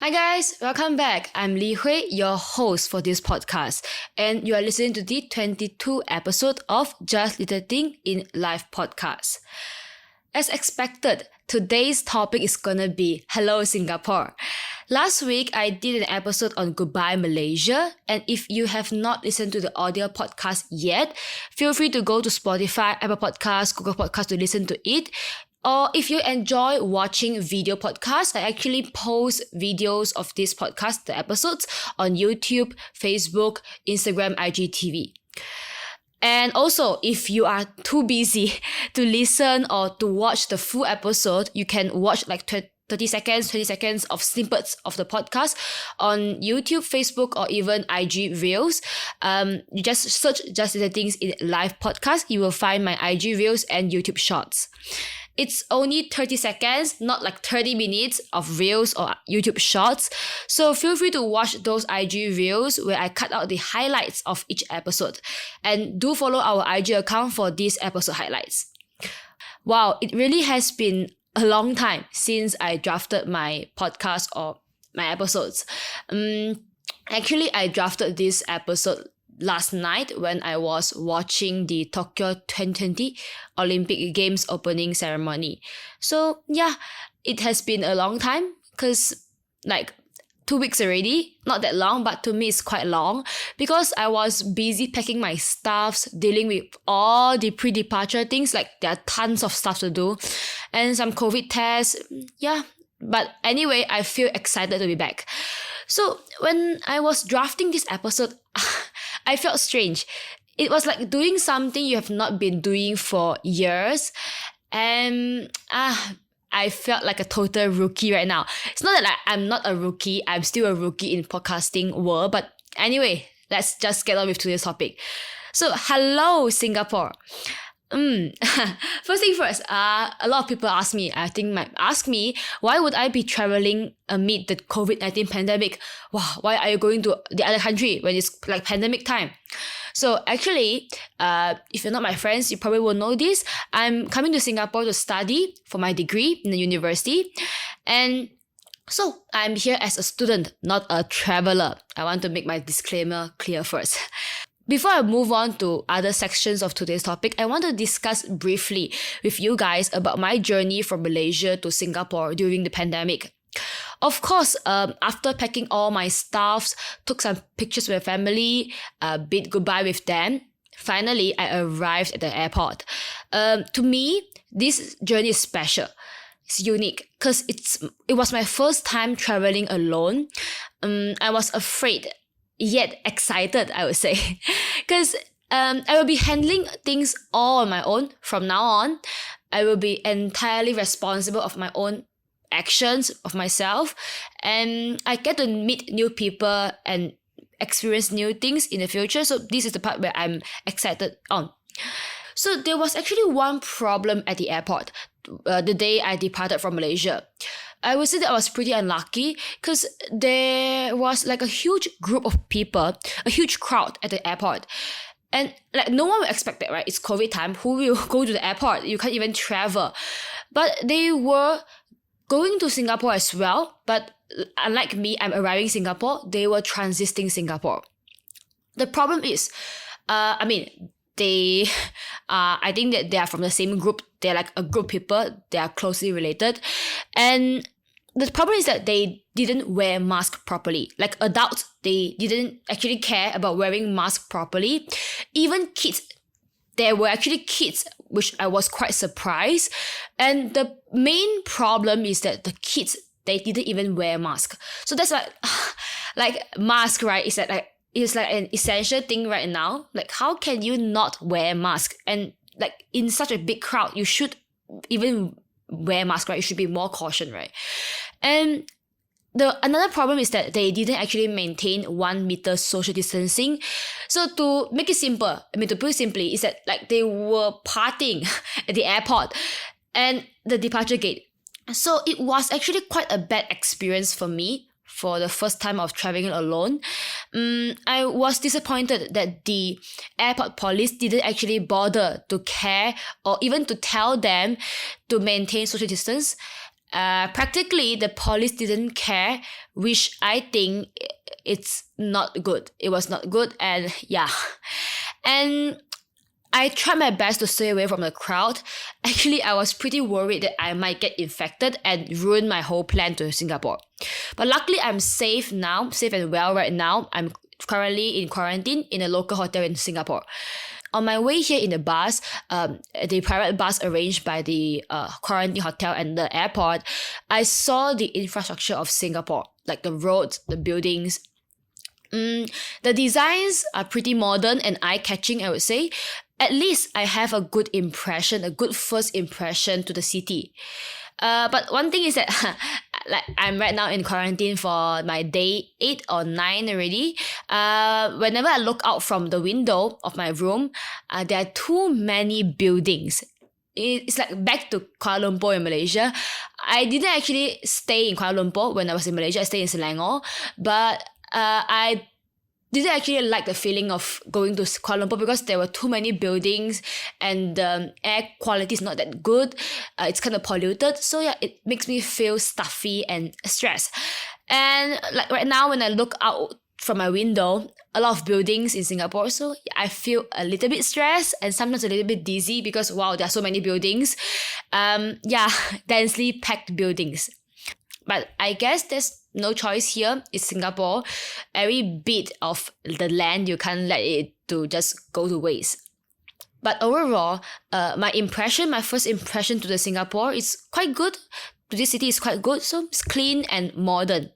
Hi guys, welcome back. I'm Li Hui, your host for this podcast, and you are listening to the 22 episode of Just Little Thing in Life podcast. As expected, today's topic is gonna be Hello Singapore. Last week, I did an episode on Goodbye Malaysia, and if you have not listened to the audio podcast yet, feel free to go to Spotify, Apple Podcasts, Google Podcasts to listen to it. Or if you enjoy watching video podcasts, I actually post videos of this podcast, the episodes, on YouTube, Facebook, Instagram, IGTV. And also, if you are too busy to listen or to watch the full episode, you can watch like 30 seconds, 20 seconds of snippets of the podcast on YouTube, Facebook, or even IG Reels. You just search Just Little Things in Live podcast. You will find my IG Reels and YouTube Shorts. It's only 30 seconds, not like 30 minutes of Reels or YouTube Shorts. So feel free to watch those IG Reels where I cut out the highlights of each episode. And do follow our IG account for these episode highlights. Wow, it really has been a long time since I drafted my podcast or my episodes. Actually, I drafted this episode last night when I was watching the Tokyo 2020 Olympic Games opening ceremony. So yeah, it has been a long time because like 2 weeks already. Not that long, but to me it's quite long because I was busy packing my stuffs, dealing with all the pre-departure things, like there are tons of stuff to do and some COVID tests. Yeah, but anyway, I feel excited to be back. So when I was drafting this episode, I felt strange. It was like doing something you have not been doing for years. And I felt like a total rookie right now. It's not that like, I'm not a rookie. I'm still a rookie in podcasting world. But anyway, let's just get on with today's topic. So, hello, Singapore. First thing first, a lot of people might ask me, why would I be traveling amid the COVID-19 pandemic? Wow, why are you going to the other country when it's like pandemic time? So actually, if you're not my friends, you probably will know this. I'm coming to Singapore to study for my degree in the university. And so I'm here as a student, not a traveler. I want to make my disclaimer clear first. Before I move on to other sections of today's topic, I want to discuss briefly with you guys about my journey from Malaysia to Singapore during the pandemic. Of course, after packing all my stuffs, took some pictures with my family, bid goodbye with them, finally I arrived at the airport. To me, this journey is special. It's unique because it was my first time traveling alone. I was afraid yet excited, I would say, because I will be handling things all on my own from now on. I will be entirely responsible of my own actions, of myself, and I get to meet new people and experience new things in the future. So this is the part where I'm excited on. So there was actually one problem at the airport the day I departed from Malaysia. I would say that I was pretty unlucky because there was like a huge group of people, a huge crowd at the airport. And like no one would expect that, right? It's COVID time. Who will go to the airport? You can't even travel. But they were going to Singapore as well. But unlike me, I'm arriving in Singapore. They were transiting Singapore. The problem is, I think that they are from the same group. They're like a group of people. They are closely related. And the problem is that they didn't wear mask properly. Like adults, they didn't actually care about wearing mask properly. Even kids, there were actually kids, which I was quite surprised. And the main problem is that the kids, they didn't even wear mask. So that's like mask, right? It's like an essential thing right now. Like how can you not wear mask? And like in such a big crowd, you should even wear mask, right? You should be more caution, right? And another problem is that they didn't actually maintain 1 meter social distancing. So to make it simple, to put it simply, is that like they were partying at the airport and the departure gate. So it was actually quite a bad experience for me for the first time of traveling alone. I was disappointed that the airport police didn't actually bother to care or even to tell them to maintain social distance. Practically, the police didn't care, which I think it's not good. It was not good, and yeah. And I tried my best to stay away from the crowd. Actually, I was pretty worried that I might get infected and ruin my whole plan to Singapore. But luckily, I'm safe now, safe and well right now. I'm currently in quarantine in a local hotel in Singapore. On my way here in the bus, the private bus arranged by the quarantine hotel and the airport, I saw the infrastructure of Singapore, like the roads, the buildings. The designs are pretty modern and eye-catching, I would say. At least I have a good impression, a good first impression to the city. But one thing is that like I'm right now in quarantine for my day 8 or 9 already. Whenever I look out from the window of my room, there are too many buildings. It's like back to Kuala Lumpur in Malaysia. I didn't actually stay in Kuala Lumpur when I was in Malaysia. I stayed in Selangor. But I didn't actually like the feeling of going to Kuala Lumpur because there were too many buildings and the air quality is not that good. It's kind of polluted. So yeah, it makes me feel stuffy and stressed. And like right now when I look out from my window, a lot of buildings in Singapore. So I feel a little bit stressed and sometimes a little bit dizzy because wow, there are so many buildings. Densely packed buildings. But I guess there's no choice here. It's Singapore. Every bit of the land, you can't let it to just go to waste. But overall, my first impression to the Singapore is quite good. To this city is quite good. So it's clean and modern.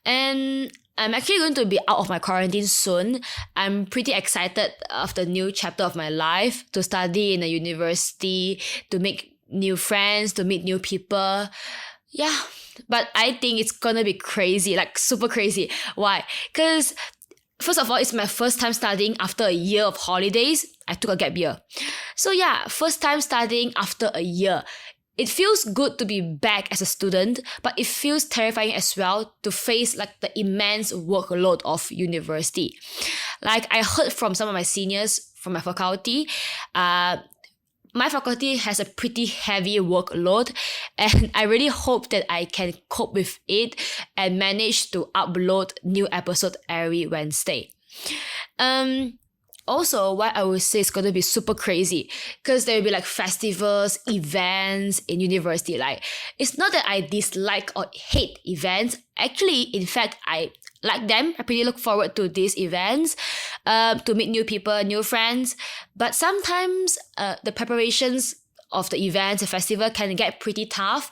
And I'm actually going to be out of my quarantine soon. I'm pretty excited of the new chapter of my life, to study in a university, to make new friends, to meet new people. Yeah, but I think it's gonna be crazy, like super crazy. Why? Because first of all, it's my first time studying after a year of holidays. I took a gap year. So yeah, first time studying after a year. It feels good to be back as a student, but it feels terrifying as well to face like the immense workload of university. Like I heard from some of my seniors from my faculty, my faculty has a pretty heavy workload, and I really hope that I can cope with it and manage to upload new episode every Wednesday. Also, why I would say it's going to be super crazy, because there will be like festivals, events in university. Like, it's not that I dislike or hate events. Actually, in fact, I like them. I pretty look forward to these events, to meet new people, new friends. But sometimes the preparations of the events, the festival can get pretty tough,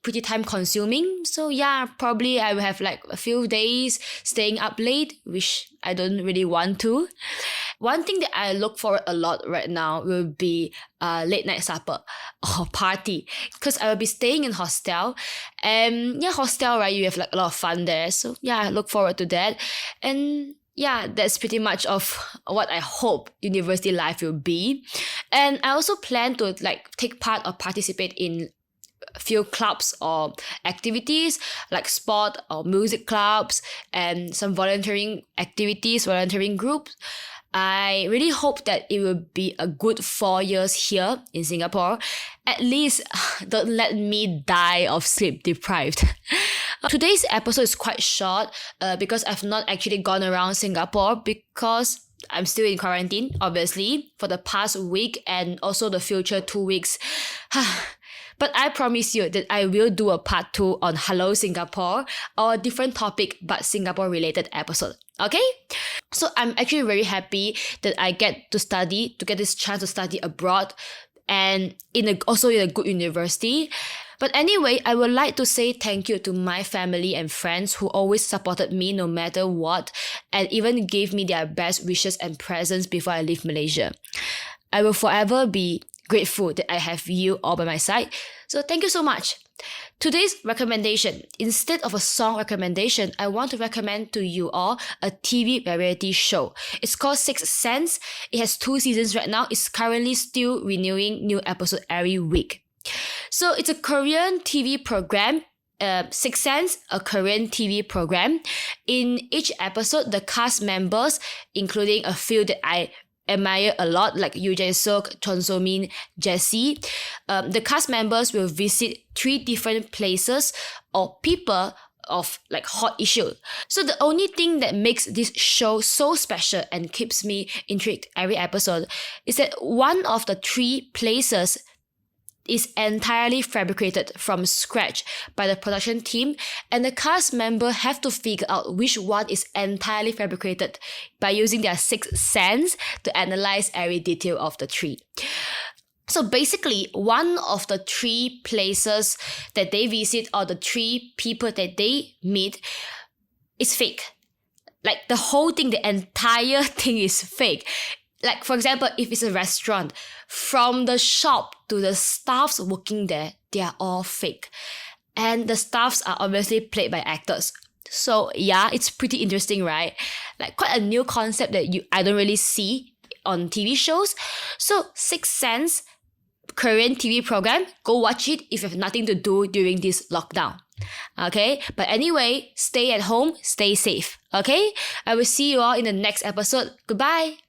pretty time consuming. So yeah, probably I will have like a few days staying up late, which I don't really want to. One thing that I look forward a lot right now will be late night supper or party, because I will be staying in hostel, and yeah, hostel, right, you have like a lot of fun there. So yeah, I look forward to that. And yeah, that's pretty much of what I hope university life will be. And I also plan to like take part or participate in few clubs or activities like sport or music clubs and some volunteering activities, volunteering groups. I really hope that it will be a good 4 years here in Singapore. At least don't let me die of sleep deprived. Today's episode is quite short because I've not actually gone around Singapore because I'm still in quarantine, obviously, for the past week and also the future 2 weeks. But I promise you that I will do a part 2 on Hello Singapore, or a different topic but Singapore related episode. Okay? So I'm actually very happy that I get this chance to study abroad and also in a good university. But anyway, I would like to say thank you to my family and friends who always supported me no matter what, and even gave me their best wishes and presents before I leave Malaysia. I will forever be grateful that I have you all by my side. So thank you so much. Today's recommendation, instead of a song recommendation, I want to recommend to you all a TV variety show. It's called Sixth Sense. It has 2 seasons right now. It's currently still renewing new episode every week. So it's a Korean TV program. Sixth Sense, a Korean TV program. In each episode, the cast members, including a few that I admire a lot, like Yoo Jae-suk, Chon So-min, Jessie, the cast members will visit 3 different places or people of like hot issue. So the only thing that makes this show so special and keeps me intrigued every episode is that one of the 3 places is entirely fabricated from scratch by the production team, and the cast member have to figure out which one is entirely fabricated by using their 6th sense to analyze every detail of the 3. So basically, one of the 3 places that they visit or the 3 people that they meet is fake. Like the whole thing, the entire thing is fake. Like for example, if it's a restaurant, from the shop to the staffs working there, they are all fake. And the staffs are obviously played by actors. So yeah, it's pretty interesting, right? Like quite a new concept that I don't really see on TV shows. So 6th Sense, Korean TV program, go watch it if you have nothing to do during this lockdown. Okay, but anyway, stay at home, stay safe. Okay, I will see you all in the next episode. Goodbye.